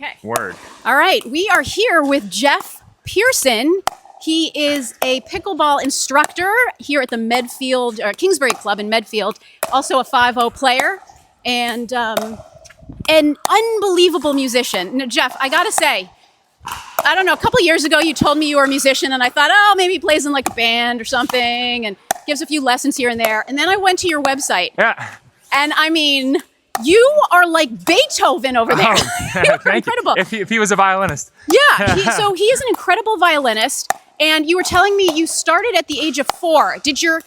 Okay. Word. All right. We are here with Jeff Pearson. He is a pickleball instructor here at the Medfield, Kingsbury Club in Medfield. Also a 5-0 player and an unbelievable musician. Now, Jeff, I got to say, I don't know, a couple years ago you told me you were a musician and I thought, oh, maybe he plays in like a band or something and gives a few lessons here and there. And then I went to your website. Yeah. And I mean, you are like Beethoven over there. You're incredible. If he was a violinist. Yeah. So he is an incredible violinist. And you were telling me you started at the age of 4. Did your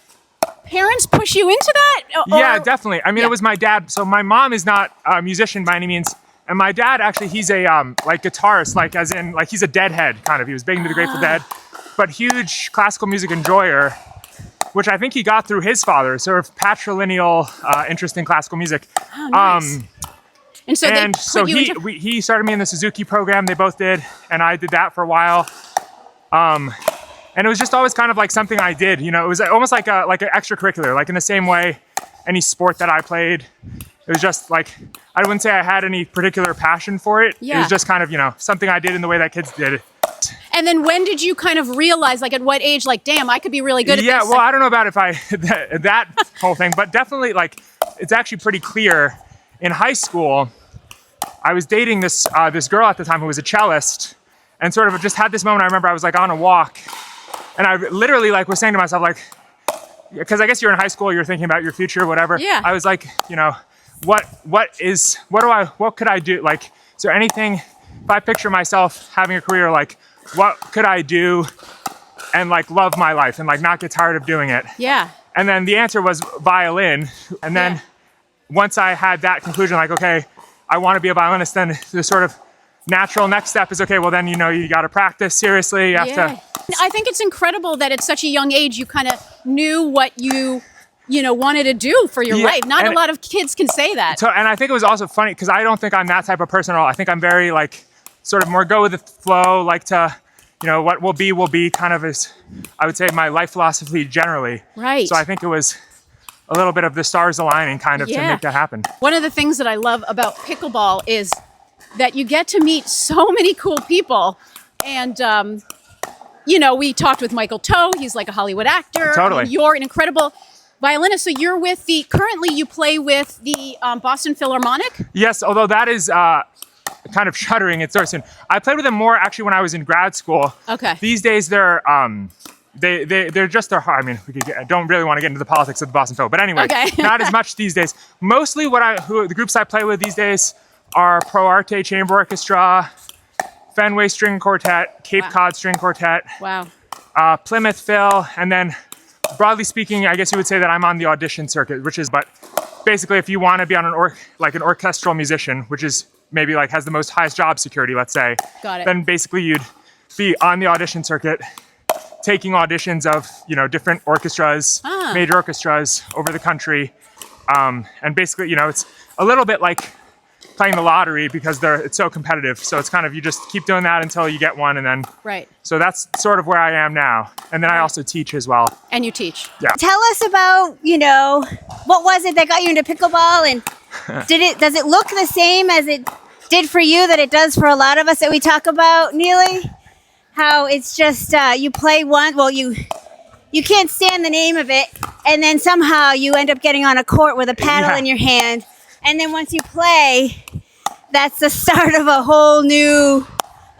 parents push you into that? Yeah, definitely. I mean, It was my dad. So my mom is not a musician by any means. And my dad, actually, he's a like guitarist, like as in, like he's a Deadhead kind of. He was big into the Grateful Dead, but huge classical music enjoyer, which I think he got through his father, sort of patrilineal interest in classical music. Oh, nice. And so he started me in the Suzuki program. They both did, and I did that for a while. And it was just always kind of like something I did. You know, it was almost like an extracurricular, like in the same way any sport that I played. It was just like, I wouldn't say I had any particular passion for it. Yeah. It was just kind of, something I did in the way that kids did it. And then when did you kind of realize, like at what age, like, damn, I could be really good at this? Yeah, well, I don't know about that whole thing, but definitely like, it's actually pretty clear. In high school, I was dating this girl at the time who was a cellist, and sort of just had this moment. I remember I was like on a walk and I literally like was saying to myself, like, because I guess you're in high school, you're thinking about your future, whatever. Yeah. I was like, what could I do? Like, is there anything, if I picture myself having a career, like what could I do and like love my life and like not get tired of doing it? Yeah. And then the answer was violin. And then once I had that conclusion, like, okay, I want to be a violinist, then the sort of natural next step is, okay, well then, you got to practice seriously. You have to. I think it's incredible that at such a young age, you kind of knew what you wanted to do for your life. Not a lot of kids can say that. So, and I think it was also funny because I don't think I'm that type of person at all. I think I'm very like sort of more go with the flow, like to, what will be kind of is, I would say, my life philosophy generally. Right. So I think it was a little bit of the stars aligning kind of to make that happen. One of the things that I love about pickleball is that you get to meet so many cool people. And, we talked with Michael Toe. He's like a Hollywood actor. Totally. You're an incredible violinist. So you're currently you play with the Boston Philharmonic? Yes, although that is kind of shuddering. It's soon. I played with them more actually when I was in grad school. Okay. These days they're I mean, I don't really want to get into the politics of the Boston Phil, but anyway, not as much these days. Mostly the groups I play with these days are Pro Arte Chamber Orchestra, Fenway String Quartet, Cape Cod String Quartet, Plymouth Phil, and then broadly speaking, I guess you would say that I'm on the audition circuit, but basically if you want to be on an orchestral musician, which is maybe like has the most highest job security, let's say, then basically you'd be on the audition circuit, taking auditions of, different orchestras, major orchestras over the country. And basically, it's a little bit like playing the lottery because it's so competitive. So it's kind of, you just keep doing that until you get one. And then, so that's sort of where I am now. And then I also teach as well. And you teach. Yeah. Tell us about, what was it that got you into pickleball, and does it look the same as it did for you that it does for a lot of us that we talk about, Neely? How it's just, you play one, well, you can't stand the name of it, and then somehow you end up getting on a court with a paddle in your hand, and then once you play, that's the start of a whole new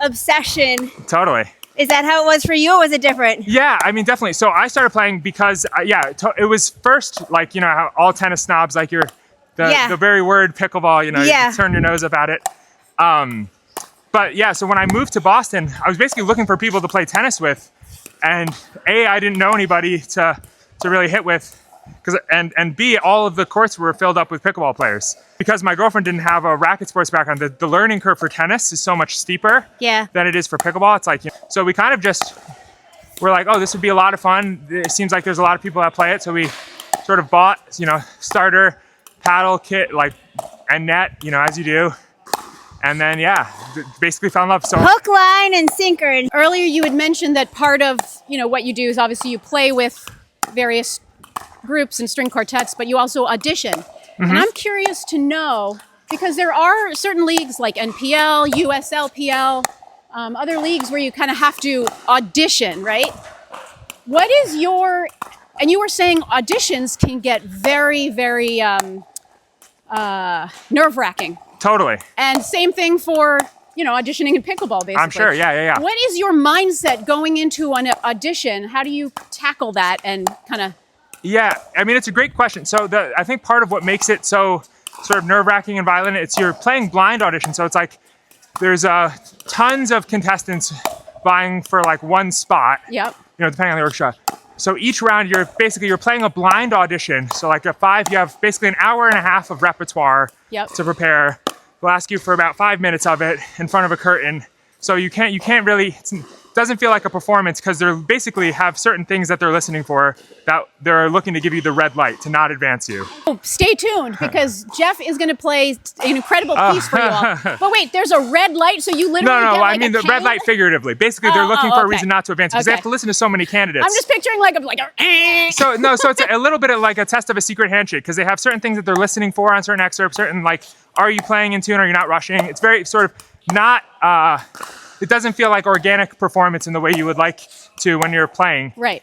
obsession. Totally. Is that how it was for you, or was it different? Yeah, I mean, definitely. So I started playing because, it was first, like, how all tennis snobs, like the very word pickleball, you turn your nose up at it. But yeah, so when I moved to Boston, I was basically looking for people to play tennis with, and A, I didn't know anybody to really hit with, and B, all of the courts were filled up with pickleball players. Because my girlfriend didn't have a racket sports background, the learning curve for tennis is so much steeper than it is for pickleball. It's like, so we kind of just were like, oh, this would be a lot of fun. It seems like there's a lot of people that play it, so we sort of bought, starter, paddle, kit, like, and net, as you do. And then, basically fell in love. So hook, line, and sinker. Earlier you had mentioned that part of, what you do is obviously you play with various groups and string quartets, but you also audition. And I'm curious to know, because there are certain leagues like NPL, USLPL, other leagues where you kind of have to audition, right? What is your, and you were saying auditions can get very, very nerve-wracking. Totally. And same thing for, auditioning in pickleball, basically. I'm sure, yeah. What is your mindset going into an audition? How do you tackle that and kind of... Yeah, I mean, it's a great question. So I think part of what makes it so sort of nerve-wracking and violent, it's you're playing blind audition. So it's like there's tons of contestants vying for like one spot. Yep. Depending on the orchestra. So each round, you're playing a blind audition. So like you have basically an hour and a half of repertoire to prepare. They'll ask you for about 5 minutes of it in front of a curtain. So you can't really, it doesn't feel like a performance because they're basically have certain things that they're listening for that they're looking to give you the red light to not advance you. Oh, stay tuned because Jeff is going to play an incredible piece for you all. But wait, there's a red light, so you literally No, get I mean the red light figuratively. Basically, they're looking for a reason not to advance because they have to listen to so many candidates. I'm just picturing So it's a little bit of like a test of a secret handshake because they have certain things that they're listening for on certain excerpts, certain like, are you playing in tune? Are you not rushing? It's very sort of not, it doesn't feel like organic performance in the way you would like to when you're playing. Right.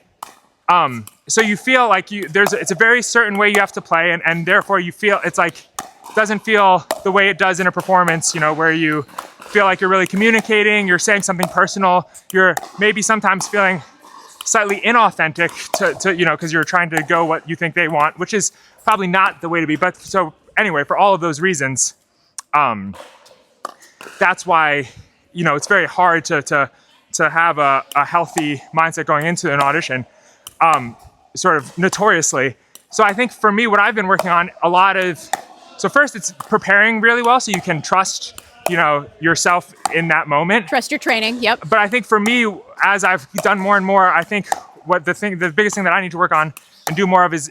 So you feel like it's a very certain way you have to play and therefore you feel it's like, it doesn't feel the way it does in a performance, where you feel like you're really communicating, you're saying something personal, you're maybe sometimes feeling slightly inauthentic to because you're trying to go what you think they want, which is probably not the way to be. But so anyway, for all of those reasons, that's why, it's very hard to have a healthy mindset going into an audition, sort of notoriously. So I think for me, what I've been working on so first it's preparing really well so you can trust, yourself in that moment. Trust your training, yep. But I think for me, as I've done more and more, I think the biggest thing that I need to work on and do more of is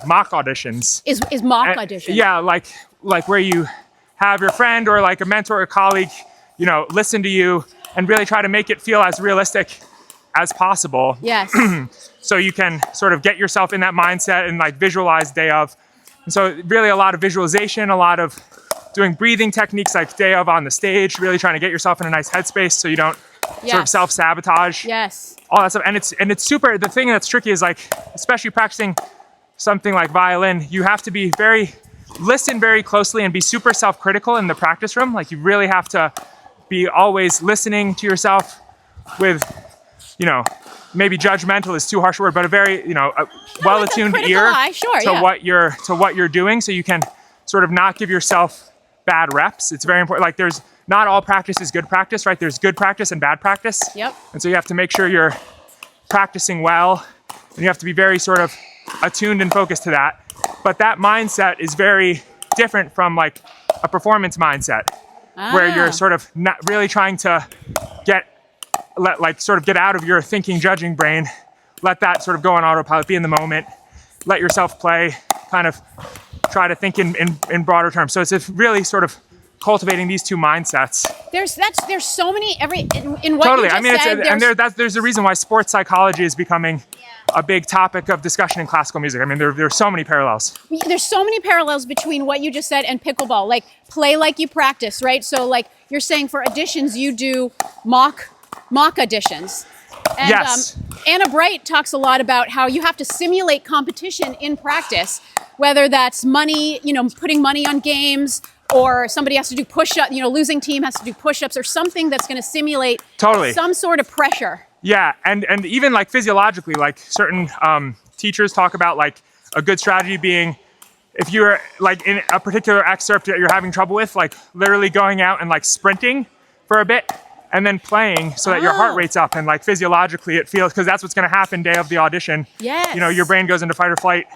mock auditions. Is mock audition? Yeah, like where you have your friend or like a mentor or colleague, listen to you and really try to make it feel as realistic as possible. Yes. So you can sort of get yourself in that mindset and like visualize day of. And so really a lot of visualization, a lot of doing breathing techniques like day of on the stage, really trying to get yourself in a nice headspace so you don't sort of self-sabotage. Yes. All that stuff. And it's super, the thing that's tricky is like, especially practicing something like violin, you have to listen very closely and be super self-critical in the practice room. Like you really have to be always listening to yourself with, maybe judgmental is too harsh a word, but a very, well-attuned ear to what you're doing, so you can sort of not give yourself bad reps. It's very important. Like there's not all practice is good practice, right? There's good practice and bad practice. Yep. And so you have to make sure you're practicing well, and you have to be very sort of attuned and focused to that. But that mindset is very different from like a performance mindset, where you're sort of not really trying to get out of your thinking, judging brain, let that sort of go on autopilot, be in the moment, let yourself play, kind of try to think in broader terms. So it's really sort of cultivating these two mindsets. There's so many in what totally. you just said. There's a reason why sports psychology is becoming a big topic of discussion in classical music. I mean, there's so many parallels. There's so many parallels between what you just said and pickleball. Like play like you practice, right? So like you're saying for auditions, you do mock auditions. And, yes. Anna Bright talks a lot about how you have to simulate competition in practice, whether that's money, putting money on games, or somebody has to do push-up, losing team has to do push-ups or something that's going to simulate some sort of pressure. Yeah, and even like physiologically, like certain teachers talk about like a good strategy being if you're like in a particular excerpt that you're having trouble with, like literally going out and like sprinting for a bit and then playing so that your heart rate's up and like physiologically it feels, because that's what's going to happen day of the audition. Yes. Your brain goes into fight or flight.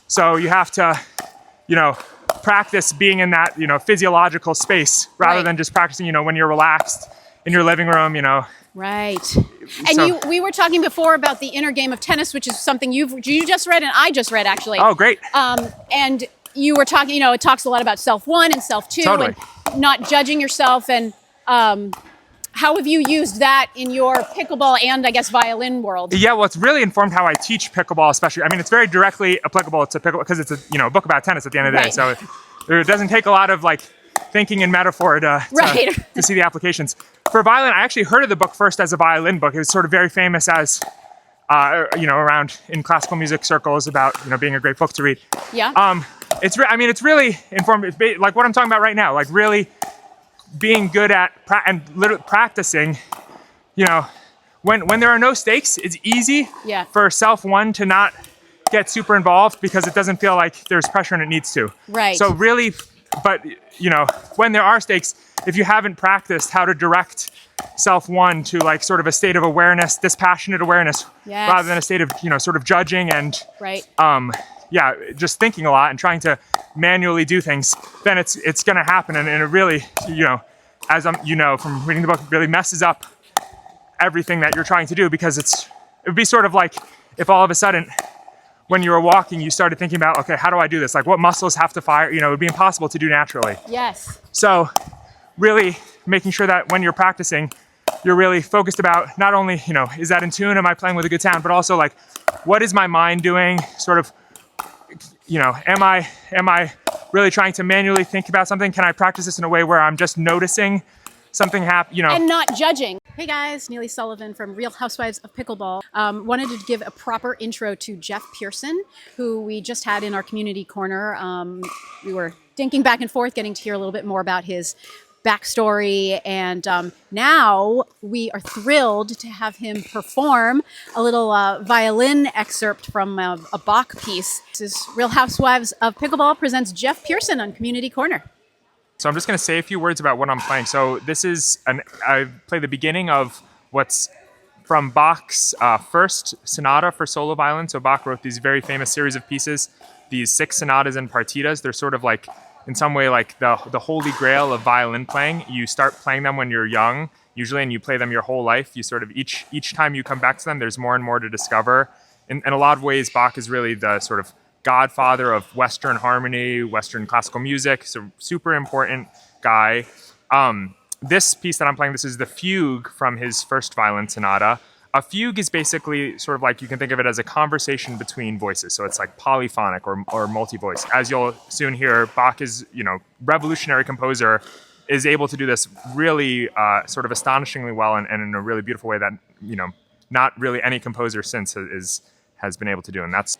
So you have to, practice being in that, physiological space rather than just practicing, when you're relaxed in your living room, Right. And we were talking before about the inner game of tennis, which is something you just read and I just read actually. Oh, great. And you were talking, it talks a lot about self one and self two and not judging yourself. And how have you used that in your pickleball and I guess violin world? Yeah, well, it's really informed how I teach pickleball, especially. I mean, it's very directly applicable to pickleball because it's a book about tennis at the end of the day. So it doesn't take a lot of like thinking in metaphor to see the applications. For violin, I actually heard of the book first as a violin book. It was sort of very famous as, around in classical music circles about, being a great book to read. Yeah. It's really informative. It's like what I'm talking about right now, like really being good at literally practicing, when there are no stakes, it's easy for self one to not get super involved because it doesn't feel like there's pressure and it needs to. Right. So really, but when there are stakes, if you haven't practiced how to direct self one to like sort of a state of awareness, dispassionate awareness, rather than a state of, sort of judging and, just thinking a lot and trying to manually do things, then it's going to happen. And it really, as from reading the book, really messes up everything that you're trying to do, because it would be sort of like if all of a sudden when you were walking, you started thinking about, okay, how do I do this? Like what muscles have to fire? It would be impossible to do naturally. Yes. So really making sure that when you're practicing, you're really focused about not only, is that in tune? Am I playing with a good sound? But also like, what is my mind doing? Sort of, am I really trying to manually think about something? Can I practice this in a way where I'm just noticing something happen, and not judging? Hey guys, Neely Sullivan from Real Housewives of Pickleball. Wanted to give a proper intro to Jeff Pearson, who we just had in our community corner. We were dinking back and forth, getting to hear a little bit more about his backstory, and now we are thrilled to have him perform a little violin excerpt from a Bach piece. This is Real Housewives of Pickleball presents Jeff Pearson on Community Corner. So I'm just going to say a few words about what I'm playing. So this is I play the beginning of what's from Bach's first sonata for solo violin. So Bach wrote these very famous series of pieces, these 6 sonatas and partitas. They're sort of like, in some way, like the holy grail of violin playing. You start playing them when you're young, usually, and you play them your whole life. You sort of, each time you come back to them, there's more and more to discover. In a lot of ways, Bach is really the sort of godfather of Western harmony, Western classical music, so super important guy. This piece that I'm playing, this is the fugue from his first violin sonata. A fugue is basically sort of like, you can think of it as a conversation between voices. So it's like polyphonic or multi-voice. As you'll soon hear, Bach is, revolutionary composer, is able to do this really sort of astonishingly well and in a really beautiful way that, not really any composer since has been able to do. And that's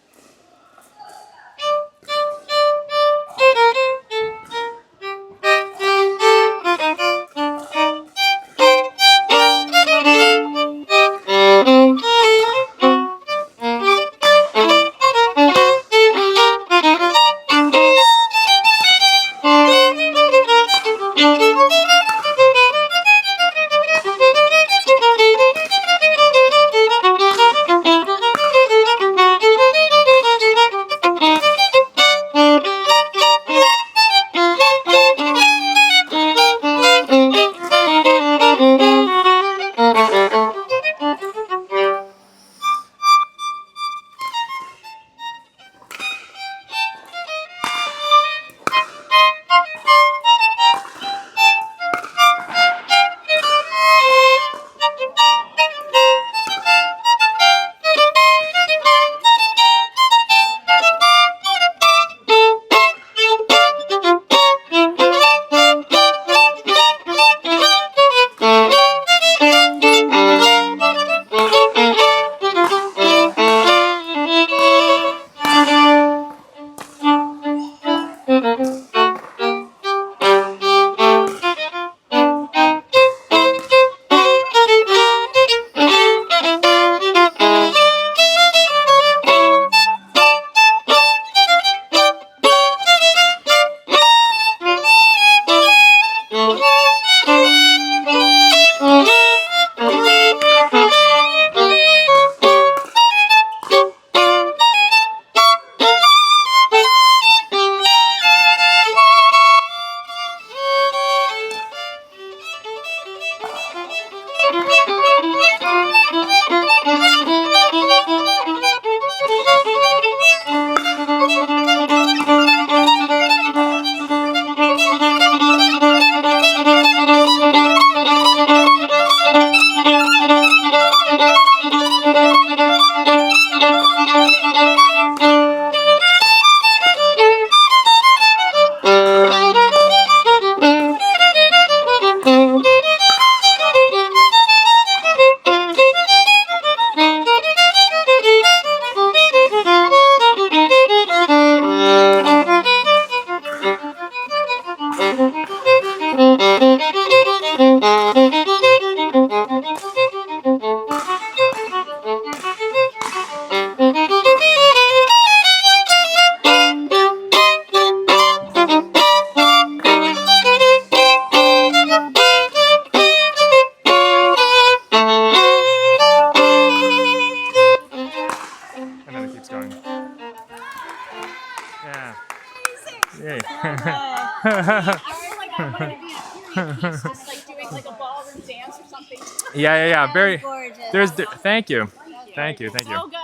Yeah. Amazing. Yay. I feel like I wanted to be in a period piece, just like doing like a ballroom dance or something. Yeah. Very. Gorgeous. Thank you. Thank you. So good.